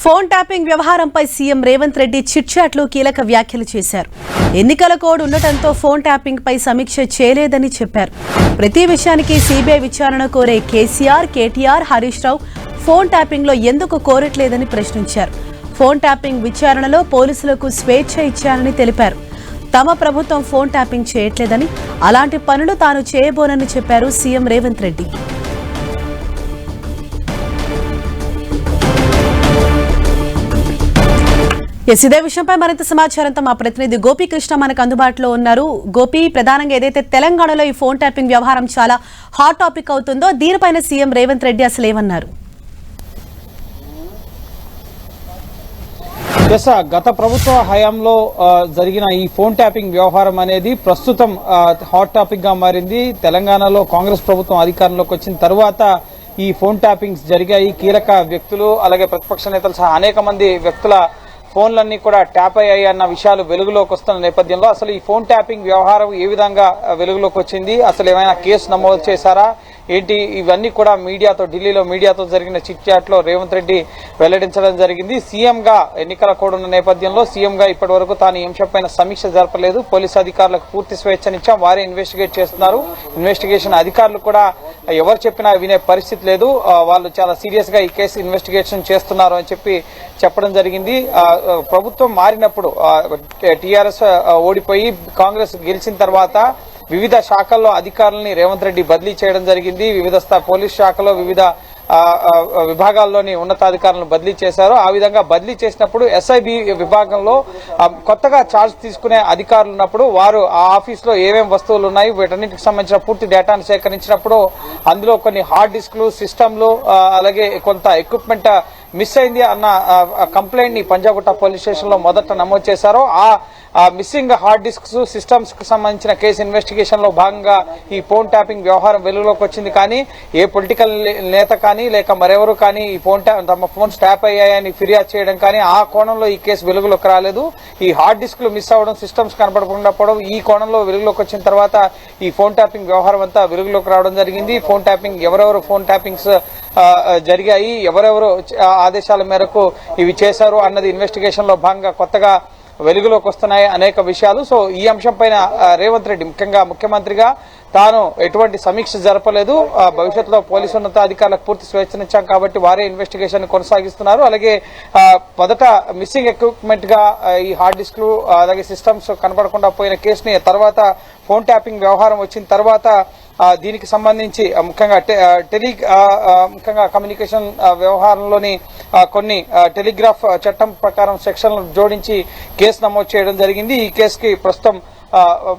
Phone tapping వ్యవహారంపై CM Revanth Reddy చిట్చాట్లో కీలక వ్యాఖ్యలు చేశారు. ఎన్నికల కోడ్ ఉండటంతో ఫోన్ ట్యాపింగ్ పై సమీక్ష చేయలేదని చెప్పారు. ప్రతి విషయానికి సీబీఐ విచారణ కోరే కేసీఆర్, కేటీఆర్, హరీష్ రావు ఫోన్ ట్యాపింగ్ లో ఎందుకు కోరట్లేదని ప్రశ్నించారు. ఫోన్ ట్యాపింగ్ విచారణలో పోలీసులకు స్వేచ్ఛ ఇచ్చారని తెలిపారు. తమ ప్రభుత్వం ఫోన్ ట్యాపింగ్ చేయట్లేదని, అలాంటి పనులు తాను చేయబోనని చెప్పారు సీఎం రేవంత్ రెడ్డి. ఇదే విషయంపై మరింత సమాచారంతో మా ప్రతినిధి గోపీకృష్ణ మనకు అందుబాటులో ఉన్నారు. గోపి, ప్రధానంగా ఏదైతే తెలంగాణలో ఈ ఫోన్ ట్యాపింగ్ వ్యవహారం చాలా హాట్ టాపిక్ అవుతుందో దీనిపైన సీఎం రేవంత్ రెడ్డి అసలు ఏమన్నారు? గత ప్రభుత్వ హయాంలో జరిగిన ఈ ఫోన్ ట్యాపింగ్ వ్యవహారం అనేది ప్రస్తుతం హాట్ టాపిక్ గా మారింది. తెలంగాణలో కాంగ్రెస్ ప్రభుత్వం అధికారంలోకి వచ్చిన తర్వాత ఈ ఫోన్ ట్యాపింగ్స్ జరిగాయి. కీలక వ్యక్తులు అలాగే ప్రతిపక్ష నేతలు సహా అనేక మంది వ్యక్తుల ఫోన్లన్నీ కూడా ట్యాప్ అయ్యాయి అన్న విషయాలు వెలుగులోకి వస్తున్న నేపథ్యంలో అసలు ఈ ఫోన్ ట్యాపింగ్ వ్యవహారం ఏ విధంగా వెలుగులోకి వచ్చింది, అసలు ఏమైనా కేసు నమోదు చేశారా ఏంటి, ఇవన్నీ కూడా ఢిల్లీలో మీడియాతో జరిగిన చిట్ చాట్ లో రేవంత్ రెడ్డి వెల్లడించడం జరిగింది. సీఎంగా ఎన్నికల కోడ్ ఉన్న నేపథ్యంలో సీఎంగా ఇప్పటి వరకు తాను ఈ అంశంపైన సమీక్ష జరపలేదు. పోలీసు అధికారులకు పూర్తి స్వేచ్ఛనిచ్చాం, వారే ఇన్వెస్టిగేట్ చేస్తున్నారు. ఇన్వెస్టిగేషన్ అధికారులు కూడా ఎవరు చెప్పినా వినే పరిస్థితి లేదు. వాళ్ళు చాలా సీరియస్ గా ఈ కేసు ఇన్వెస్టిగేషన్ చేస్తున్నారు అని చెప్పడం జరిగింది. ప్రభుత్వం మారినప్పుడు టీఆర్ఎస్ ఓడిపోయి కాంగ్రెస్ గెలిచిన తర్వాత వివిధ శాఖల్లో అధికారులని రేవంత్ రెడ్డి బదిలీ చేయడం జరిగింది. వివిధ పోలీస్ శాఖలో వివిధ విభాగాల్లోని ఉన్నతాధికారులను బదిలీ చేశారు. ఆ విధంగా బదిలీ చేసినప్పుడు ఎస్ఐబి విభాగంలో కొత్తగా ఛార్జ్ తీసుకునే అధికారులు ఉన్నప్పుడు వారు ఆ ఆఫీసులో ఏమేమి వస్తువులు ఉన్నాయి వీటన్నిటికి సంబంధించిన పూర్తి డేటాను సేకరించినప్పుడు అందులో కొన్ని హార్డ్ డిస్క్లు, సిస్టమ్లు అలాగే కొంత ఎక్విప్మెంట్ మిస్ అయింది అన్న కంప్లైంట్ ని పంజాగుట్ట పోలీస్ స్టేషన్ లో మొదట నమోదు చేశారు. ఆ మిస్సింగ్ హార్డ్ డిస్క్స్, సిస్టమ్స్ కు సంబంధించిన కేసు ఇన్వెస్టిగేషన్ లో భాగంగా ఈ ఫోన్ ట్యాపింగ్ వ్యవహారం వెలుగులోకి వచ్చింది. కానీ ఏ పొలిటికల్ నేత కానీ లేక మరెవరు కానీ ఈ తమ ఫోన్స్ ట్యాప్ అయ్యాయని ఫిర్యాదు చేయడం కానీ ఆ కోణంలో ఈ కేసు వెలుగులోకి రాలేదు. ఈ హార్డ్ డిస్క్లు మిస్ అవ్వడం, సిస్టమ్స్ కనపడకుండా పోవడం ఈ కోణంలో వెలుగులోకి వచ్చిన తర్వాత ఈ ఫోన్ ట్యాపింగ్ వ్యవహారం అంతా వెలుగులోకి రావడం జరిగింది. ఫోన్ ట్యాపింగ్ ఎవరెవరు ఫోన్ ట్యాపింగ్స్ జరిగాయి, ఎవరెవరు ఆదేశాల మేరకు ఇవి చేశారు అన్నది ఇన్వెస్టిగేషన్ లో భాగంగా కొత్తగా వెలుగులోకి వస్తున్నాయి అనేక విషయాలు. సో ఈ అంశంపైన రేవంత్ రెడ్డి ముఖ్యంగా ముఖ్యమంత్రిగా తాను ఎటువంటి సమీక్ష జరపలేదు. భవిష్యత్తులో పోలీసు ఉన్నతాధికారులకు పూర్తి స్వేచ్ఛనిచ్చాం కాబట్టి వారే ఇన్వెస్టిగేషన్ కొనసాగిస్తున్నారు. అలాగే మొదట మిస్సింగ్ ఎక్విప్మెంట్ గా ఈ హార్డ్ డిస్క్లు అలాగే సిస్టమ్స్ కనపడకుండా పోయిన కేసుని తర్వాత ఫోన్ ట్యాపింగ్ వ్యవహారం వచ్చిన తర్వాత దీనికి సంబంధించి ముఖ్యంగా కమ్యూనికేషన్ వ్యవహారంలోని కొన్ని టెలిగ్రాఫ్ చట్టం ప్రకారం సెక్షన్లు జోడించి కేసు నమోదు చేయడం జరిగింది. ఈ కేసుకి ప్రస్తుతం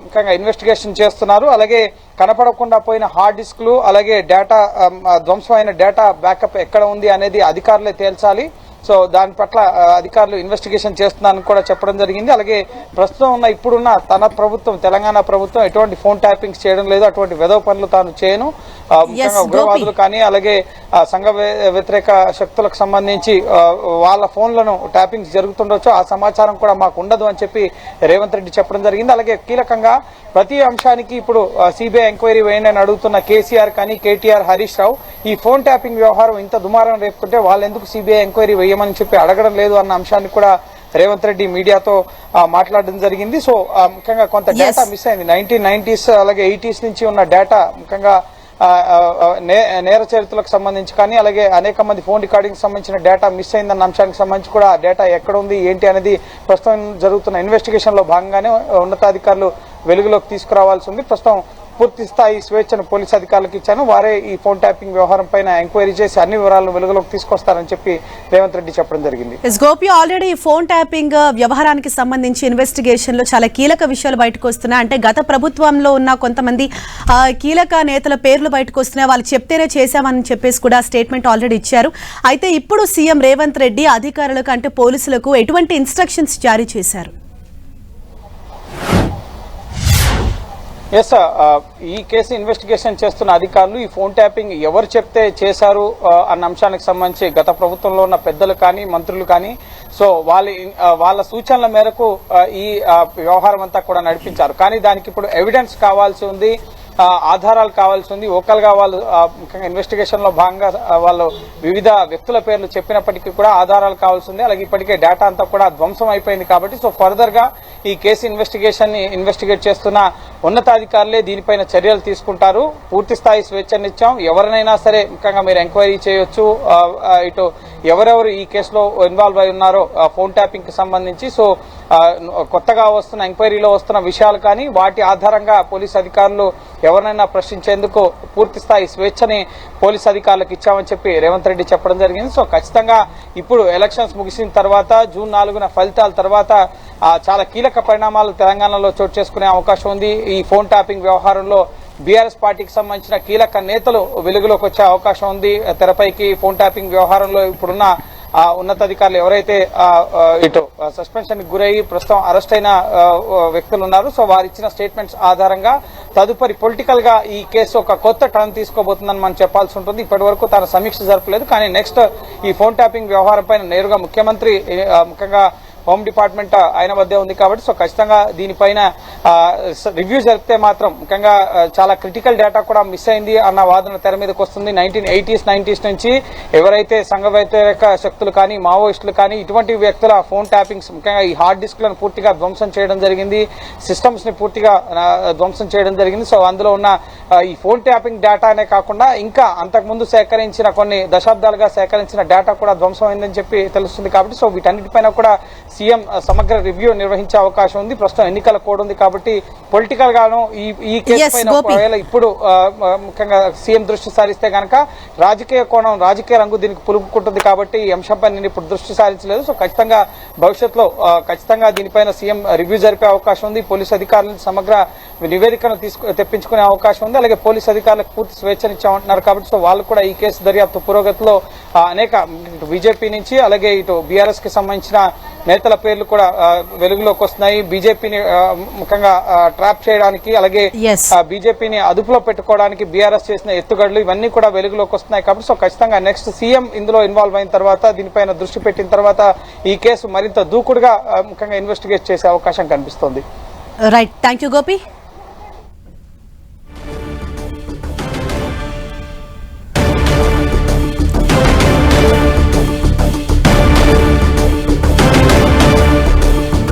ముఖ్యంగా ఇన్వెస్టిగేషన్ చేస్తున్నారు. అలాగే కనపడకుండా పోయిన హార్డ్ డిస్క్లు అలాగే డేటా ధ్వంసమైన డేటా బ్యాకప్ ఎక్కడ ఉంది అనేది అధికారులే తేల్చాలి. సో దాని పట్ల అధికారులు ఇన్వెస్టిగేషన్ చేస్తున్నారని కూడా చెప్పడం జరిగింది. అలాగే ప్రస్తుతం ఉన్న ఇప్పుడున్న తన ప్రభుత్వం తెలంగాణ ప్రభుత్వం ఎటువంటి ఫోన్ ట్యాపింగ్స్ చేయడం లేదు, అటువంటి వెధవ పనులు తాను చేయను. ముఖ్యంగా ఉగ్రవాదులు కానీ అలాగే సంఘ వ్యతిరేక శక్తులకు సంబంధించి వాళ్ళ ఫోన్లను ట్యాపింగ్స్ జరుగుతుండొచ్చు, ఆ సమాచారం కూడా మాకు ఉండదు అని చెప్పి రేవంత్ రెడ్డి చెప్పడం జరిగింది. అలాగే కీలకంగా ప్రతి అంశానికి ఇప్పుడు సిబిఐ ఎంక్వైరీ వేయండి అని అడుగుతున్న కేసీఆర్ కానీ కేటీఆర్, హరీష్ రావు ఈ ఫోన్ ట్యాపింగ్ వ్యవహారం ఇంత దుమారం రేపుకుంటే వాళ్ళు ఎందుకు సిబిఐ ఎంక్వైరీ వేయమని చెప్పి అడగడం లేదు అన్న అంశాన్ని కూడా రేవంత్ రెడ్డి మీడియాతో మాట్లాడడం జరిగింది. సో ముఖ్యంగా కొంత డేటా మిస్ అయింది. 1990s అలాగే 80s నుంచి ఉన్న డేటా ముఖ్యంగా నేర చరిత్రలకు సంబంధించి కానీ అలాగే అనేక మంది ఫోన్ రికార్డింగ్ సంబంధించిన డేటా మిస్ అయిందన్న అంశానికి సంబంధించి కూడా డేటా ఎక్కడ ఉంది ఏంటి అనేది ప్రస్తుతం జరుగుతున్న ఇన్వెస్టిగేషన్ లో భాగంగానే ఉన్నతాధికారులు వెలుగులోకి తీసుకురావాల్సి ఉంది. ప్రస్తుతం పూర్తి స్థాయి స్వేచ్ఛను పోలీసు అధికారులకు ఇచ్చాను, వారే ఈ ఫోన్ ట్యాపింగ్ వ్యవహారం పైన ఎంక్వైరీ చేసి అన్ని వివరాలను వెలుగులోకి తీసుకొస్తారని చెప్పి రేవంత్ రెడ్డి చెప్పడం జరిగింది. గోపి, ఆల్రెడీ ఈ ఫోన్ ట్యాపింగ్ వ్యవహారానికి సంబంధించి ఇన్వెస్టిగేషన్ లో చాలా కీలక విషయాలు బయటకు వస్తున్నాయి. అంటే గత ప్రభుత్వంలో ఉన్న కొంతమంది కీలక నేతల పేర్లు బయటకు వస్తున్నాయి, వాళ్ళు చెప్తేనే చేశామని చెప్పేసి కూడా స్టేట్మెంట్ ఆల్రెడీ ఇచ్చారు. అయితే ఇప్పుడు సీఎం రేవంత్ రెడ్డి అధికారులకు అంటే పోలీసులకు ఎటువంటి ఇన్స్ట్రక్షన్స్ జారీ చేశారు? ఈ కేసు ఇన్వెస్టిగేషన్ చేస్తున్న అధికారులు ఈ ఫోన్ ట్యాపింగ్ ఎవరు చెప్తే చేశారు అన్న అంశానికి సంబంధించి గత ప్రభుత్వంలో ఉన్న పెద్దలు కానీ మంత్రులు కానీ సో వాళ్ళ సూచనల మేరకు ఈ వ్యవహారం అంతా కూడా నడిపించారు. కానీ దానికి ఇప్పుడు ఎవిడెన్స్ కావాల్సి ఉంది. ఆధారాలు కావాల్సి ఉంది. ఓకల్ గా వాళ్ళు ముఖ్యంగా ఇన్వెస్టిగేషన్ లో భాగంగా వాళ్ళు వివిధ వ్యక్తుల పేర్లు చెప్పినప్పటికీ కూడా ఆధారాలు కావాల్సి ఉంది. అలాగే ఇప్పటికే డేటా అంతా కూడా ధ్వంసం అయిపోయింది కాబట్టి సో ఫర్దర్ గా ఈ కేసు ఇన్వెస్టిగేట్ చేస్తున్న ఉన్నతాధికారులే దీనిపైన చర్యలు తీసుకుంటారు. పూర్తి స్థాయి స్వేచ్ఛనిచ్చాం, ఎవరినైనా సరే ముఖ్యంగా మీరు ఎంక్వైరీ చేయొచ్చు. ఇటు ఎవరెవరు ఈ కేసులో ఇన్వాల్వ్ అయి ఉన్నారో ఫోన్ ట్యాపింగ్ కి సంబంధించి సో కొత్తగా వస్తున్న ఎంక్వైరీలో వస్తున్న విషయాలు కానీ వాటి ఆధారంగా పోలీసు అధికారులు ఎవరినైనా ప్రశ్నించేందుకు పూర్తి స్థాయి స్వేచ్ఛని పోలీసు అధికారులకు ఇచ్చామని చెప్పి రేవంత్ రెడ్డి చెప్పడం జరిగింది. సో ఖచ్చితంగా ఇప్పుడు ఎలక్షన్స్ ముగిసిన తర్వాత జూన్ 4న ఫలితాల తర్వాత చాలా కీలక పరిణామాలు తెలంగాణలో చోటు చేసుకునే అవకాశం ఉంది. ఈ ఫోన్ ట్యాపింగ్ వ్యవహారంలో బీఆర్ఎస్ పార్టీకి సంబంధించిన కీలక నేతలు వెలుగులోకి వచ్చే అవకాశం ఉంది. తెరపైకి ఫోన్ ట్యాపింగ్ వ్యవహారంలో ఇప్పుడున్న ఉన్నతాధికారులు ఎవరైతే ఇటు సస్పెన్షన్ కి గురయ్యి ప్రస్తుతం అరెస్ట్ అయిన వ్యక్తులు ఉన్నారు సో వారు ఇచ్చిన స్టేట్మెంట్స్ ఆధారంగా తదుపరి పొలిటికల్ గా ఈ కేసు ఒక కొత్త టర్న్ తీసుకోబోతుందని మనం చెప్పాల్సి ఉంటుంది. ఇప్పటి వరకు తన సమీక్ష జరపలేదు, కానీ నెక్స్ట్ ఈ ఫోన్ ట్యాపింగ్ వ్యవహారం పైన నేరుగా ముఖ్యమంత్రి ముఖ్యంగా హోమ్ డిపార్ట్మెంట్ ఆయన వద్దే ఉంది కాబట్టి సో ఖచ్చితంగా దీనిపైన రివ్యూ జరిపితే మాత్రం ముఖ్యంగా చాలా క్రిటికల్ డేటా కూడా మిస్ అయింది అన్న వాదన తెర మీదకి వస్తుంది. 1980s నుంచి ఎవరైతే సంఘ వ్యతిరేక శక్తులు కానీ మావోయిస్టులు కానీ ఇటువంటి వ్యక్తుల ఫోన్ ట్యాపింగ్స్ ముఖ్యంగా ఈ హార్డ్ డిస్క్లను పూర్తిగా ధ్వంసం చేయడం జరిగింది, సిస్టమ్స్ ని పూర్తిగా ధ్వంసం చేయడం జరిగింది. సో అందులో ఉన్న ఈ ఫోన్ ట్యాపింగ్ డేటానే కాకుండా ఇంకా అంతకుముందు సేకరించిన కొన్ని దశాబ్దాలుగా సేకరించిన డేటా కూడా ధ్వంసం అయిందని చెప్పి తెలుస్తుంది. కాబట్టి సో వీటన్నిటిపైన కూడా సీఎం సమగ్ర రివ్యూ నిర్వహించే అవకాశం ఉంది. ప్రస్తుతం ఎన్నికల కోడ్ ఉంది కాబట్టి పొలిటికల్ గాను ఈ కేసు పైన ఒకవేళ ఇప్పుడు ముఖ్యంగా సీఎం దృష్టి సారిస్తే గనక రాజకీయ కోణం రాజకీయ రంగు దీనికి పులుపుకుంటుంది కాబట్టి ఈ అంశంపై నేను ఇప్పుడు దృష్టి సారించలేదు. సో ఖచ్చితంగా భవిష్యత్తులో ఖచ్చితంగా దీనిపైన సీఎం రివ్యూ జరిపే అవకాశం ఉంది. పోలీసు అధికారుల సమగ్ర నివేదికను తెప్పించుకునే అవకాశం ఉంది. అలాగే పోలీసు అధికారులకు పూర్తి స్వేచ్ఛనిచ్చామంటున్నారు కాబట్టి సో వాళ్ళు కూడా ఈ కేసు దర్యాప్తు పురోగతిలో అనేక బీజేపీ నుంచి అలాగే ఇటు బీఆర్ఎస్ కి సంబంధించిన నేతల పేర్లు కూడా వెలుగులోకి వస్తున్నాయి. బీజేపీని ముఖ్యంగా ట్రాప్ చేయడానికి అలాగే బీజేపీని అదుపులో పెట్టుకోవడానికి బీఆర్ఎస్ చేసిన ఎత్తుగడలు ఇవన్నీ కూడా వెలుగులోకి వస్తున్నాయి కాబట్టి సో ఖచ్చితంగా నెక్స్ట్ సీఎం ఇందులో ఇన్వాల్వ్ అయిన తర్వాత దీనిపైన దృష్టి పెట్టిన తర్వాత ఈ కేసు మరింత దూకుడుగా ముఖ్యంగా ఇన్వెస్టిగేట్ చేసే అవకాశం కనిపిస్తోంది. Right, thank you Gopi.